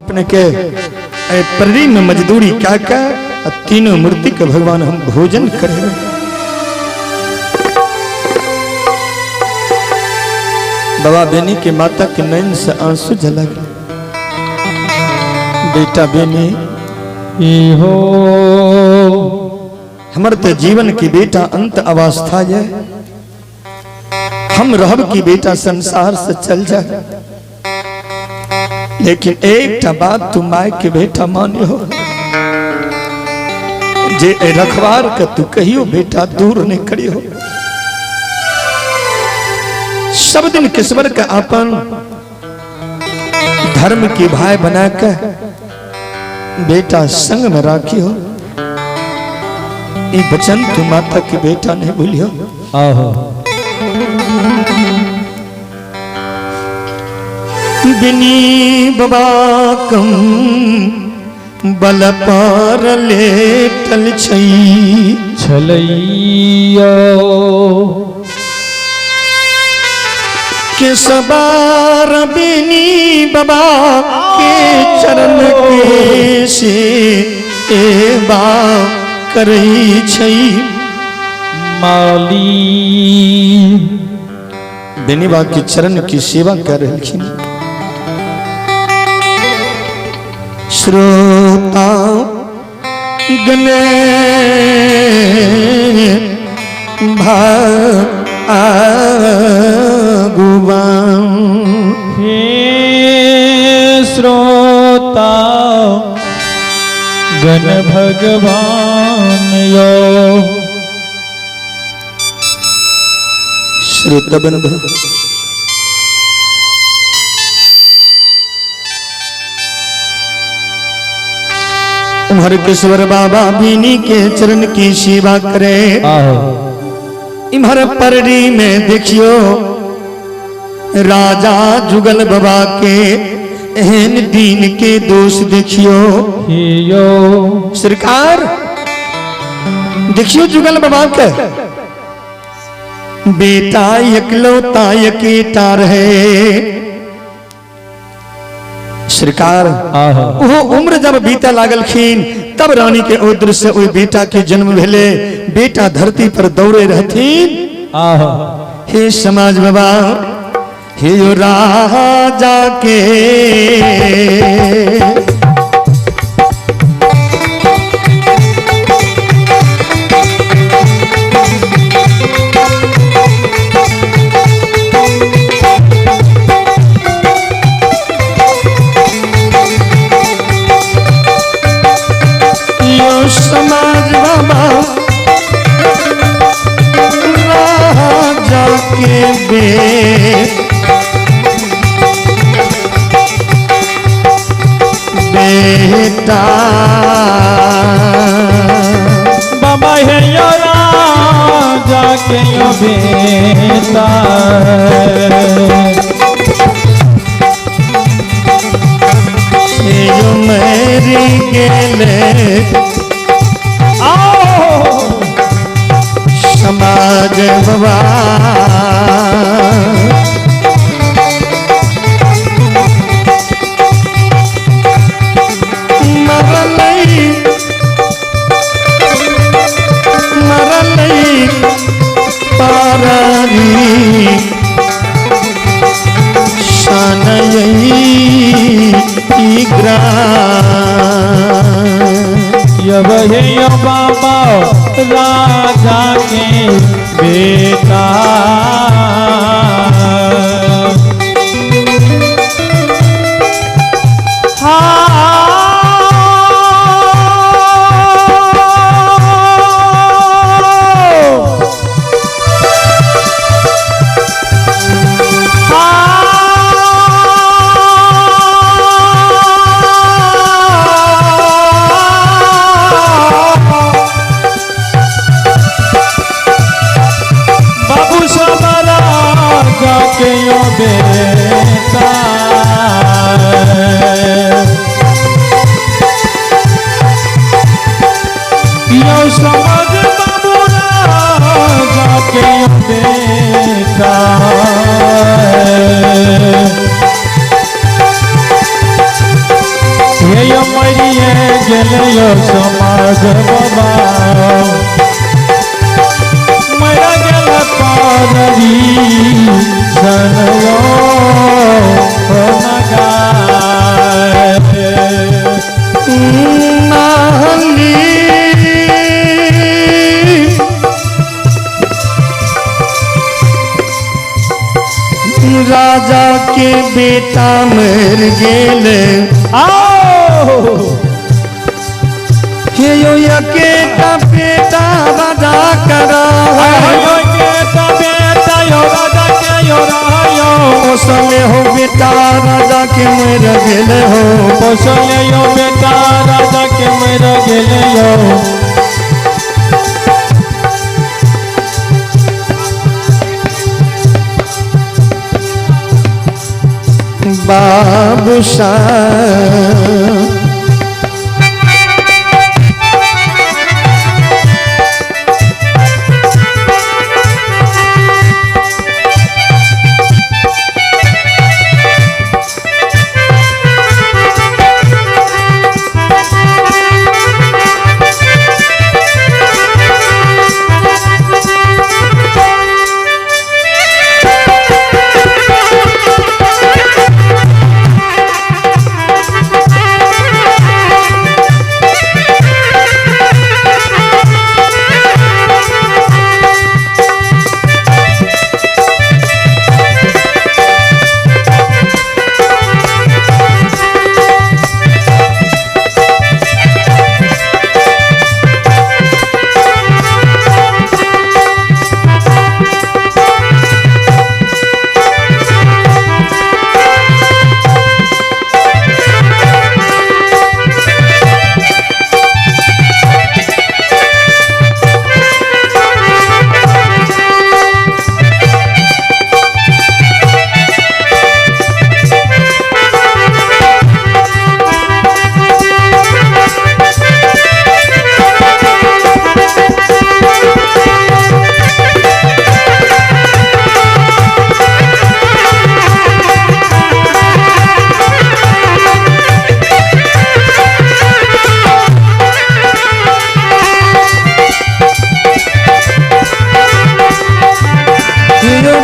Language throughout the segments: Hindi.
अपने के प्ररी में मजदूरी क्या क्या तीनों मूर्ति के भगवान हम भोजन करेंगे। बाबा बेनी के माता के नयन से आंसू झला गए। बेटा बेनी हो हमारे तो जीवन की बेटा अंत अवस्था है, हम रहब की बेटा संसार से चल जाए, लेकिन एक बात तुम माय के बेटा मानियो, जे रखवार का तू कहियो बेटा दूर नहीं करी हो। सब दिन किस्वर का अपन धर्म की भाई बनाकर बेटा संग में राखी हो। ये वचन तू माता की बेटा नहीं भूलियो। आहो बिनी बाबा कम बल पार लेटल छई छलैया के सबार बिनी बाबा के चरण के से एबा करई छई माली बिनी बाबा के चरण की सेवा कर रही। श्रोता गने भगवान हे श्रोता गण भगवान यो श्रोता बंधु हर किशोर बाबा बीनी के चरण की सेवा करे। इमहर परडी में देखियो राजा जुगल बाबा के एहन दीन के दोष देखियो। यो सरकार देखियो जुगल बाबा के बेटा एकलौता एकेटा रहे। सरकार वो उम्र जब बीता लागल खीन तब रानी के उद्र से ओई बेटा के जन्म भेले। बेटा धरती पर दौड़े रहतीन। हे समाज बाबा हे यो राजा के समाज बाबा राजा के बेटा बाबा है यो राजा के यो बेटा यो मेरी गेले समाज बाबा मरलई पारानी शानयई यब है यो बाबा राजा के बेटा के यो बेटा मरिए गेलियो समाज बाबा मरा गेल पारी सनयो राजा के बेटा मर गेले हे यो यकेटा बेटा राजा करा पोसले हो बेटा राजा के मर गेले हो पोसले हो बेटा राजा के मर गेले हो बाबूसा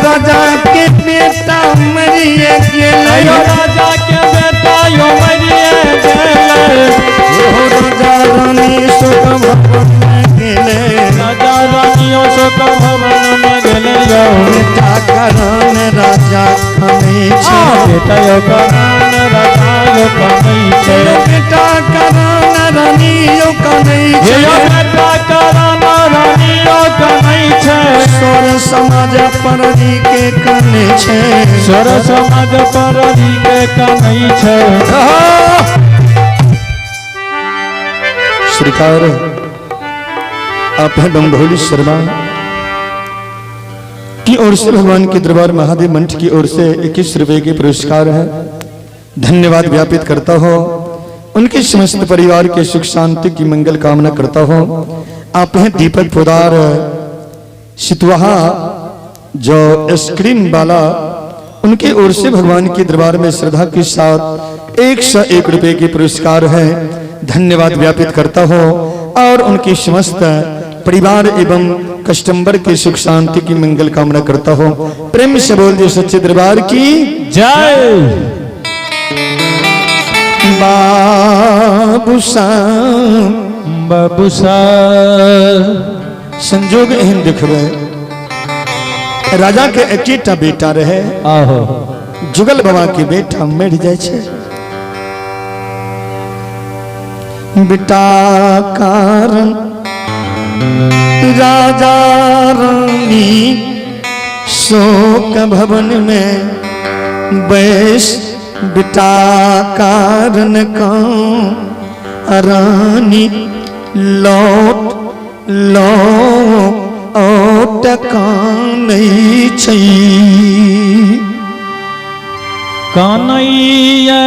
राजा के बेटा मरिए गेले राजा के बेटा यो मरिए गेले हो राजा रानी शोक भवन में गेले राजा रानियों शोक भवन में गेले यो बेटा करान राजा कनै छे बेटा यो करान राजा यो कनै छे बेटा करान रानी यो कनै छे बेटा करान रानी यो कनै छे सोर समाज परदी के कनै छे सोर समाज परदी के कनै छे श्रीकार आप है बम्भोली शर्मा की ओर से भगवान के दरबार महादेव मंच की ओर से 21 रुपए के पुरस्कार है। धन्यवाद ज्ञापित करता हूँ। उनके समस्त परिवार के सुख शांति की मंगल कामना करता हूँ। आप हैं दीपक पोदार सितवाहा जो स्क्रीन वाला, उनके ओर से भगवान के दरबार में श्रद्धा के साथ 101 रुपए के पुरस्कार है। धन्यवाद ज्ञापित करता हूँ और उनके समस्त परिवार एवं कस्टमर के सुख शांति की मंगल कामना करता हूँ। प्रेम से बोल दिए सच्चे दरबार की जय। बाबूसा बाबूसा संजोग एहन देखबे राजा के एकेटा बेटा रहे आहो जुगल बाबा के बेटा मर जाए छे। बेटा कारण राजा रानी शोक भवन में बैस बेटा कारण का रानी लौट लौट कानै छै कानैया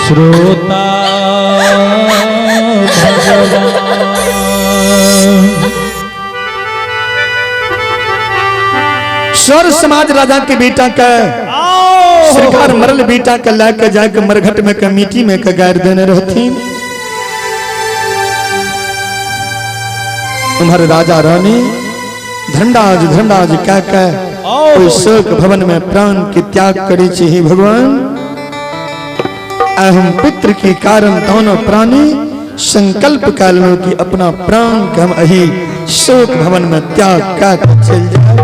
श्रोता भगवान स्वर समाज राजा के बेटा का सरकार मरल बेटा के लाके जाके मरघट में के मिट्टी में के गाड़ देने रहती। उम्र राजा रानी धंडाज धंडाज कह शोक भवन में प्राण के त्याग करे चाहिए। भगवान अहम पुत्र के कारण दोनों प्राणी संकल्प कर लो कि अपना प्राण के हम अही शोक भवन में त्याग कर चल जाए।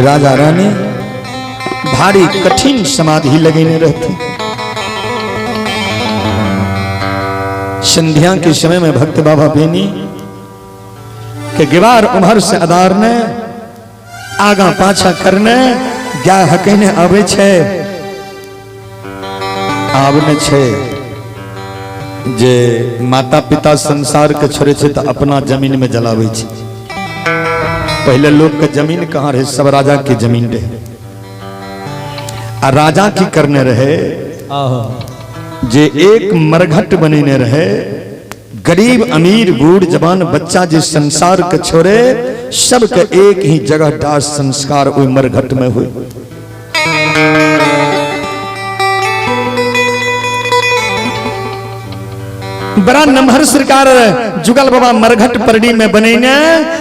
राजा रानी भारी कठिन समाधि लगेने रहते। संध्या के समय में भक्त बाबा बेनी के गिवार उम्र से अदार ने आगा पाछा करने क्या हकने आवे छे आवने छे जे माता पिता संसार के छोड़े छे तो अपना जमीन में जलावे छे। पहले लोग के जमीन कहाँ रहे, सब राजा की जमीन रहे। आ राजा की करने रहे जे एक मरघट बनेने रहे। गरीब अमीर बूढ़ जवान बच्चा जिस संसार के छोड़े सबके एक ही जगह दास संस्कार ओई मरघट में हुए। बड़ा नमहर सरकार जुगल बाबा मरघट परडी में बनेने।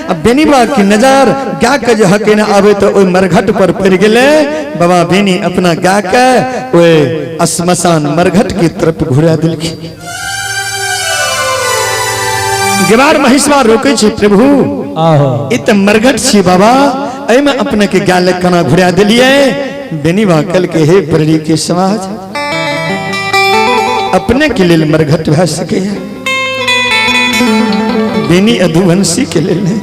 अब बेनी बाबा की नजर गा के जो हके न आवे तो ओई मरघट पर पड़ गेले। बाबा बेनी अपना गा के ओए श्मशान मरघट की तरफ घुरा दिलखी। गिवार महिषवा रोके छे प्रभु इत मरघट छी बाबा ए में अपने के गाल कना घुरा दिलिए। बेनी बाबा कल के हे परडी के समाज अपने के लिए मरघट भा सके। बेनी अधुवंशी के लिए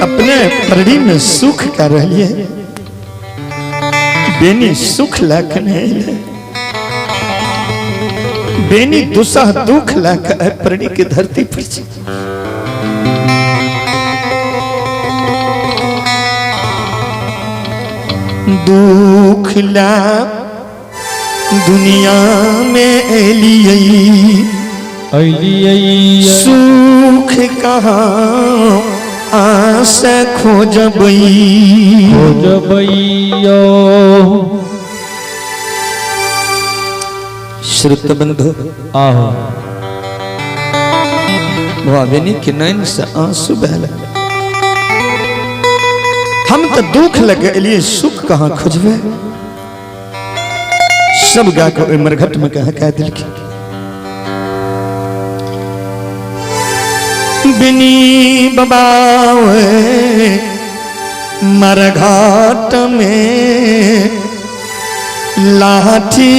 अपने परडी में सुख कर रही है। बेनी सुख लाखने बेनी दुसह दुख लाख परडी की धरती पर दुख ला दुनिया में एलियै सुख कहाँ आस खोजबै श्रुत बंधु भाविनी के नैन से आंसू बहल। हम तो दुख लगे एलियै सुख कहाँ खोजबे। सब गा के मरघट में कह दिल की बिनी बाबा मरघट में लाठी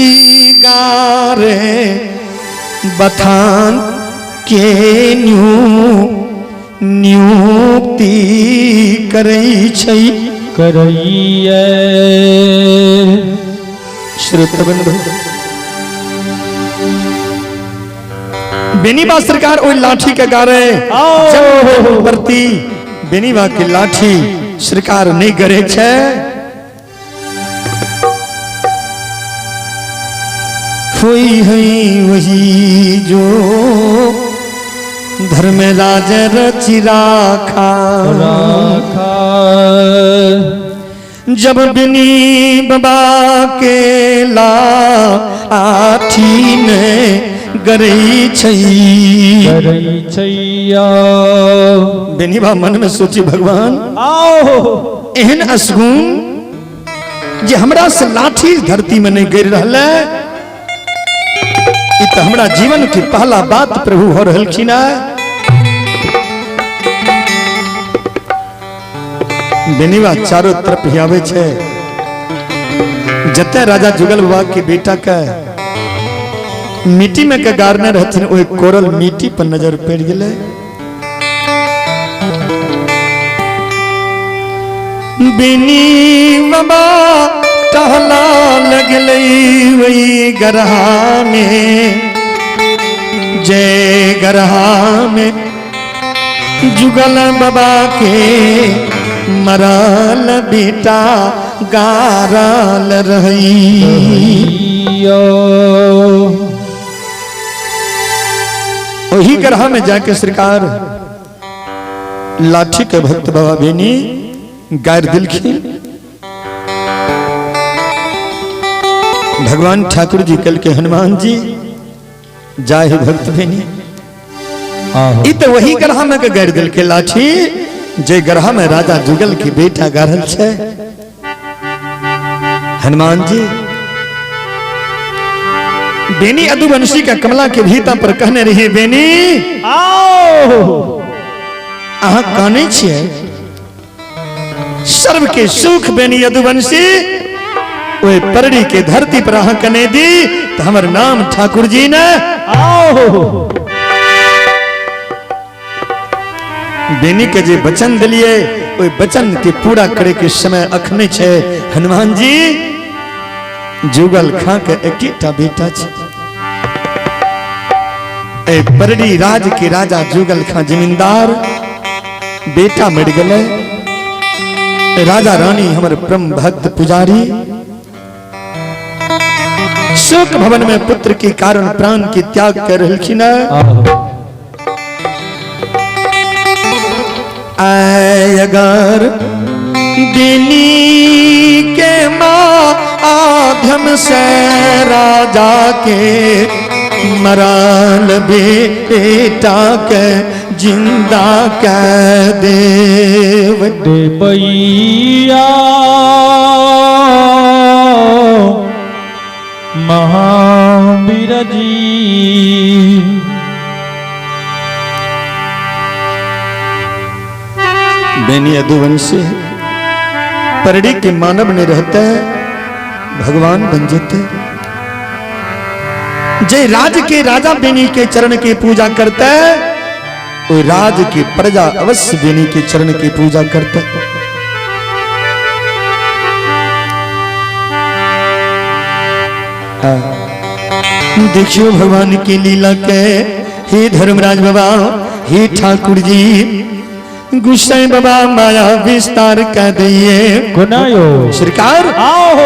गारे बथान के नियुक्ति करई छै करइए बेनीबा सरकार ओई लाठी के गारे प्रति बेनीबा की लाठी सरकार नहीं करे छे। हुई है वही जो धर्मराज रचि राखा जब बिनी बाबा के लाठी में गरई छैया। बेनी बा मन में सोची भगवान एहन असगुन जे हमरा से लाठी धरती में नहीं गिर रहा तो हमरा जीवन की पहला बात प्रभु हो रहलखिन। बेनीबा चारों तरफ ही आवे छे। जते राजा जुगल बाबा के बेटा का मिट्टी में के गारने रहथिन ओए कोरल मिट्टी पर नजर पड़ गेले। बेनी बाबा टहला लगले वही गरहा में जय गरहा में जुगल बाबा के मराल बेटा गाराल रही। वही ग्रह में जाके सरकार लाठी के भक्त बाबा बेनी गायर दिलखी। भगवान ठाकुर जी कल के हनुमान जी जाए भक्त बेनी इत वही ग्रह में के गायर दिल के लाठी जे ग्रह में राजा जुगल की बेटा गारल छे। हनुमान जी बेनी अदुवंशी का कमला के भीतर पर कहने रही बेनी आओ अहाँ काने छिए सर्व के सुख बेनी अदुवंशी ओए परड़ी के धरती पर अहाँ कने दी तो हमर नाम ठाकुर जी ने आओ बेनी के जे वचन दिलिए ओए वचन के पूरा करे के समय अखने छे। हनुमान जी जुगल खां के एकटा बेटा छे। ए परड़ी राज के राजा जुगल खां जमींदार बेटा मर गए। राजा रानी हमर परम भक्त पुजारी शोक भवन में पुत्र के कारण प्राण के त्याग कर रहलखिन। अगर बेनी के माध्यम से राजा के मराल बेटा के जिंदा कह देव देवैया महावीर जी। बेनी अदुवंशी परड़ी के मानव ने रहता है भगवान बन जाते। जय राज के राजा बेनी के चरण की पूजा करता है वो राज की प्रजा अवश्य बेनी के चरण की पूजा करता है। देखियो भगवान की लीला के हे धर्मराज बाबा हे ठाकुर जी गुस्से बाबा माया विस्तार कह दिए गुनायो सरकार आओ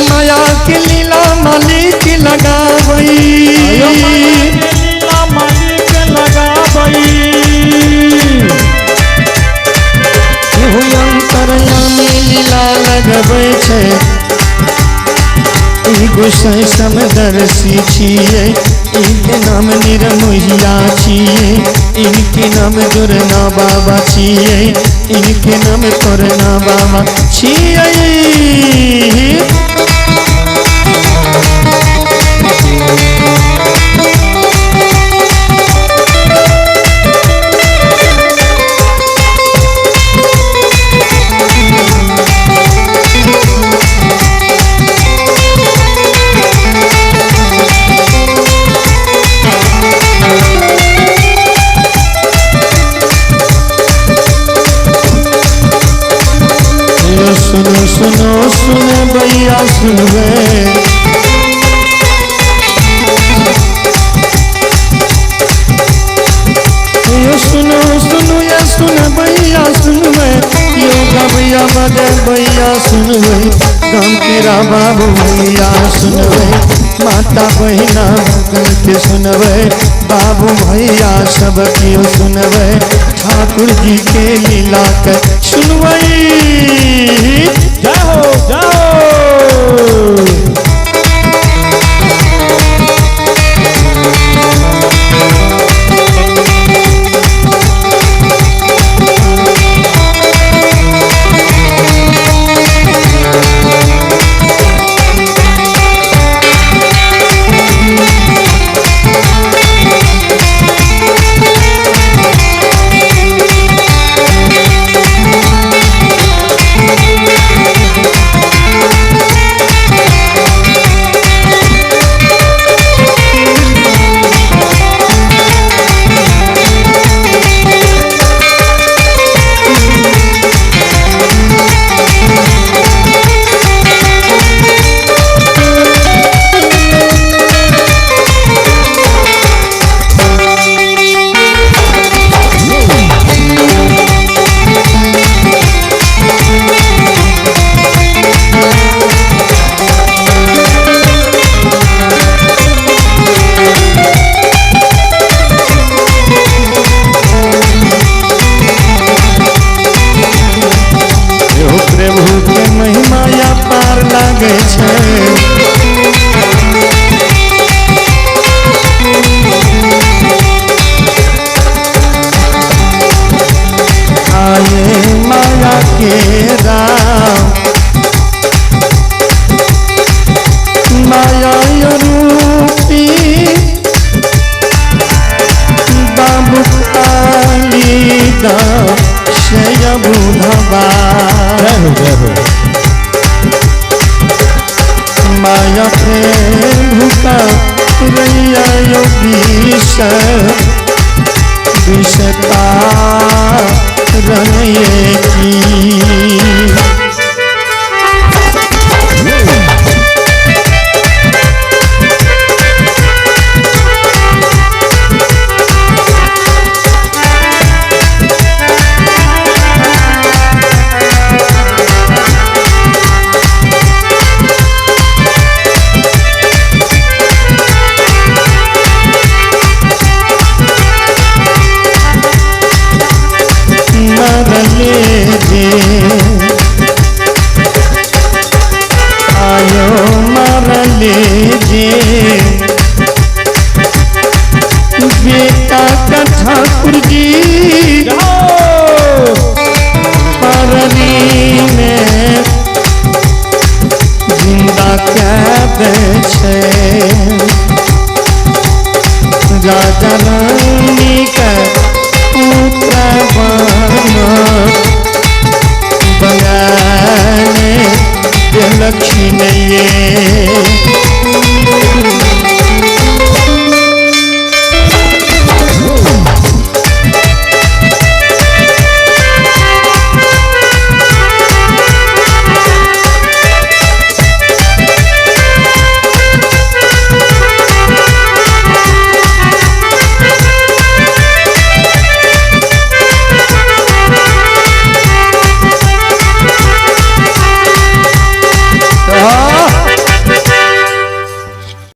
माया की लीला मालिक लगा लीला मालिक लगा अंतरयामी लीला लगबै छै। गोसाई समदर्शी छिए इनके नाम निरमोहिया छिए इनके नाम दुर्ना बाबा छिए इनके नाम तोरना बाबा छिए। सुनो सुनो सुनो भैया सुनवे सुनो सुनो या सुन भैया सुनवे योगा भैया मदन भैया सुनवे गाँव के बाबू भैया सुनवे माता बहिना भगन के सुनवे बाबू भैया सब क्यों सुनवे ठाकुर जी के लीला कर सुनवई जाओ जाओ माया रूपी बाबू कालिदास बुधवा माया प्रेम का रैया विष विषता रहे की आयो मरले जे बेटा का ठाकुर जी परनी में जिंदा कैद छे राजा रानी का पुत्र बंगाने लक्ष्मी